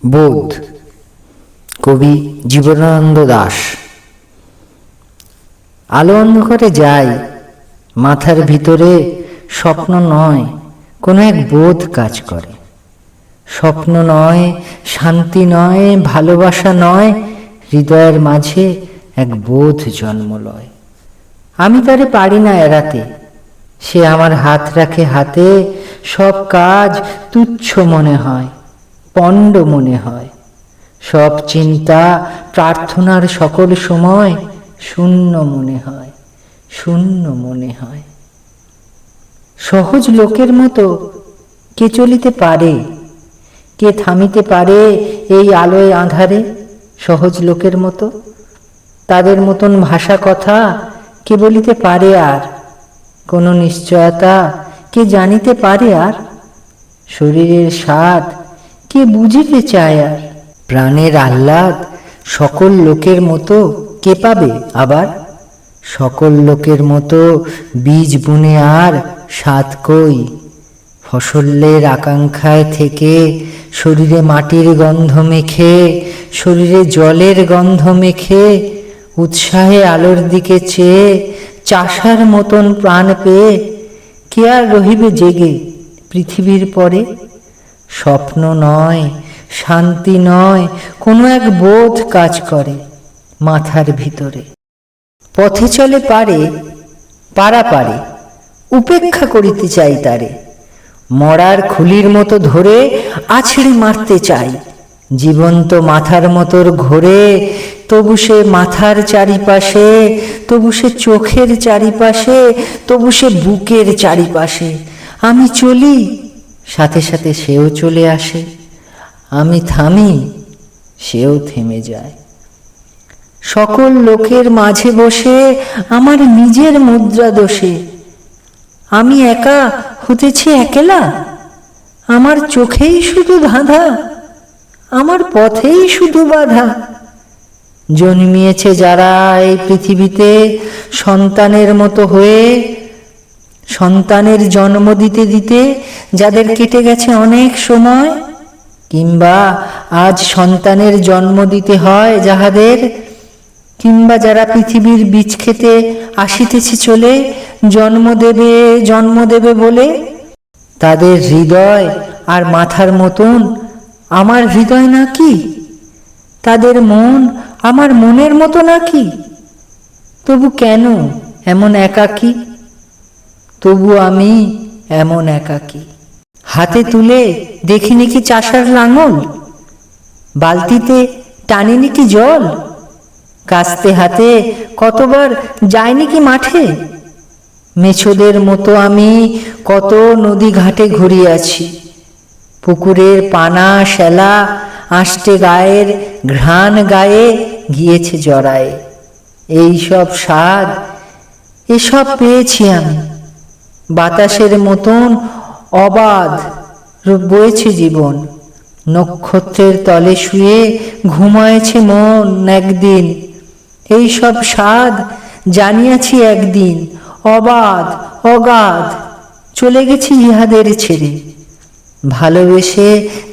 বোধ, কবি জীবনানন্দ দাশ। আলো অন্ধকারে যাই, মাথার ভিতরে স্বপ্ন নয় কোনো এক বোধ কাজ করে। স্বপ্ন নয়, শান্তি নয়, ভালোবাসা নয়, হৃদয়ের মাঝে এক বোধ জন্ম লয়। আমি তারে পারি না এড়াতে, সে আমার হাত রাখে হাতে। সব কাজ তুচ্ছ মনে হয়, পণ্ড মনে হয়। সব চিন্তা প্রার্থনার সকল সময় শূন্য মনে হয়, শূন্য মনে হয়। সহজ লোকের মতো কে চলিতে পারে, কে থামিতে পারে এই আলোয় আঁধারে? সহজ লোকের মতো, তাদের মতন ভাষা কথা কে বলিতে পারে আর? কোনো নিশ্চয়তা কে জানিতে পারে আর? শরীরের স্বাদ কে বুঝিতে চায় আর? প্রাণের আহ্লাদ সকল লোকের মতো কে পাবে আবার? সকল লোকের মতো বীজ বুনে আর স্বাদ কই? ফসলের আকাঙ্ক্ষায় থেকে শরীরে মাটির গন্ধ মেখে, শরীরে জলের গন্ধ মেখে, উৎসাহে আলোর দিকে চেয়ে চাষার মতন প্রাণ পেয়ে কে আর রহিবে জেগে পৃথিবীর পরে? স্বপ্ন নয়, শান্তি নয়, কোনো এক বোধ কাজ করে মাথার ভিতরে। পথে চলে পারে, পারে, উপেক্ষা করিতে চাই তারে। মরার খুলির মতো ধরে আছড়ে মারতে চাই। জীবন্ত মাথার মতোর ঘোরে, তবু সে মাথার চারিপাশে, তবু সে চোখের চারিপাশে, তবু সে বুকের চারিপাশে। আমি চলি, সাথে সাথে সেও চলে আসে। আমি থামি, সেও থেমে যায়। সকল লোকের মাঝে বসে আমার নিজের মুদ্রা দোষে আমি একা হতেছি একলা। আমার চোখেই শুধু ধাঁধা, আমার পথেই শুধু বাধা। জন্মিয়েছে যারা এই পৃথিবীতে সন্তানের মতো হয়ে, সন্তানের জন্ম দিতে দিতে যাদের কেটে গেছে অনেক সময়, কিংবা আজ সন্তানের জন্ম দিতে হয় যাহাদের, কিংবা যারা পৃথিবীর বীজ খেতে আসিতেছে চলে জন্ম দেবে বলে, তাদের হৃদয় আর মাথার মতন আমার হৃদয় নাকি? তাদের মন আমার মনের মতো নাকি? তবু কেন এমন একাকী? তবু আমি এমন একাকী। হাতে তুলে দেখিনি কি চাষার লাঙল? বালতিতে টানিনি কি জল? কাস্তে হাতে কতবার যায়নি কি মাঠে? মেছোদের মতো আমি কত নদী ঘাটে ঘুরিয়াছি। পুকুরের পানা শ্যালা আষ্টে গায়ের ঘ্রাণ গায়ে গিয়েছে জড়ায়ে। এই সব স্বাদ এসব পেয়েছি আমি। বাতাসের মতন অবাধ বয়েছে জীবন। নক্ষত্রের তলে শুয়ে ঘুমায়েছে মন একদিন। এই সব স্বাদ জানিয়াছি একদিন, অবাধ অগাধ চলে গেছি ইহাদের ছেড়ে। ভালোবেসে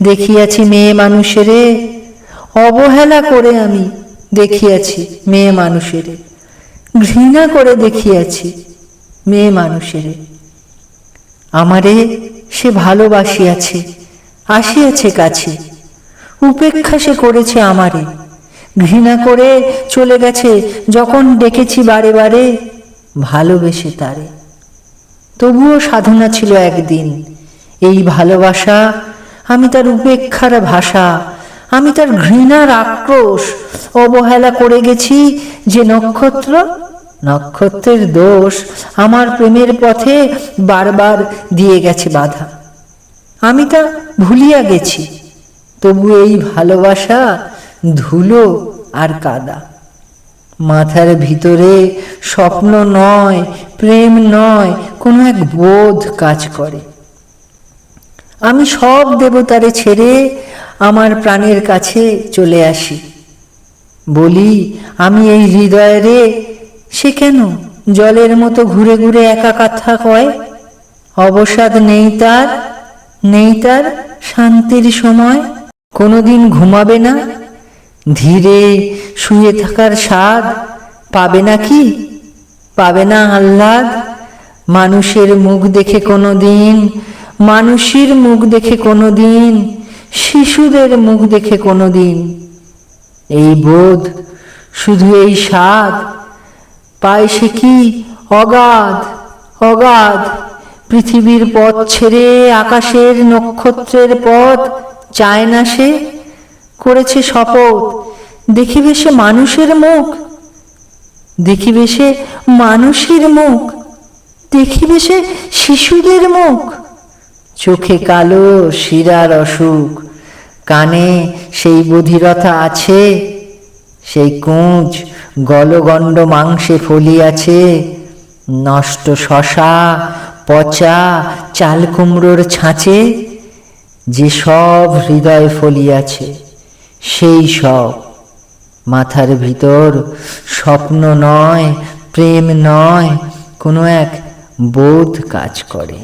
দেখিয়াছি মেয়ে মানুষেরে, অবহেলা করে আমি দেখিয়াছি মেয়ে মানুষেরে, ঘৃণা করে দেখিয়াছি মেয়ে মানুষেরে। আমারে সে ভালোবাসিয়াছে, আসিয়াছে কাছে, উপেক্ষা সে করেছে আমারে। ঘৃণা করে চলে গেছে যখন ডেকেছি বারে বারে, ভালোবেসে তারে। তবুও সাধনা ছিল একদিন এই ভালোবাসা। আমি তার উপেক্ষার ভাষা, আমি তার ঘৃণার আক্রোশ। অবহেলা করে গেছি যে নক্ষত্র, নক্ষত্রের দোষ আমার প্রেমের পথে বারবার দিয়ে গেছে বাধা। আমি তা ভুলিয়া গেছি, তবু এই ভালোবাসা ধুলো আর কাদা। মাথার ভিতরে স্বপ্ন নয়, প্রেম নয়, কোনো এক বোধ কাজ করে। আমি সব দেবতারে ছেড়ে আমার প্রাণের কাছে চলে আসি। বলি আমি এই হৃদয়েরে, সে কেন জলের মতো ঘুরে ঘুরে একা কথা কয়? অবসাদ নেই তার, নেই তার শান্তির সময়। কোনোদিন ঘুমাবে না, ধীরে শুয়ে থাকার স্বাদ পাবে না কি? পাবে না আহ্লাদ? মানুষের মুখ দেখে কোনোদিন, মানুষের মুখ দেখে কোনোদিন, শিশুদের মুখ দেখে কোনোদিন এই বোধ, শুধু এই স্বাদ পায় সে কি অগাধ অগাধ পৃথিবীর পথ ছেড়ে আকাশের নক্ষত্রের পথ চায় না সে। করেছে শপথ, দেখিবে সে মানুষের মুখ, দেখিবে সে মানুষের মুখ, দেখিবে সে শিশুদের মুখ। চোখে কালো শিরার অসুখ, কানে সেই বধিরতা আছে, সেই কুঁচ গলগণ্ড মাংসে ফলিয়াছে। নষ্ট শশা পচা চাল কুমড়োর ছাঁচে যে সব হৃদয় ফলিয়াছে, সেই সব মাথার ভিতর স্বপ্ন নয়, প্রেম নয়, কোনো এক বোধ কাজ করে।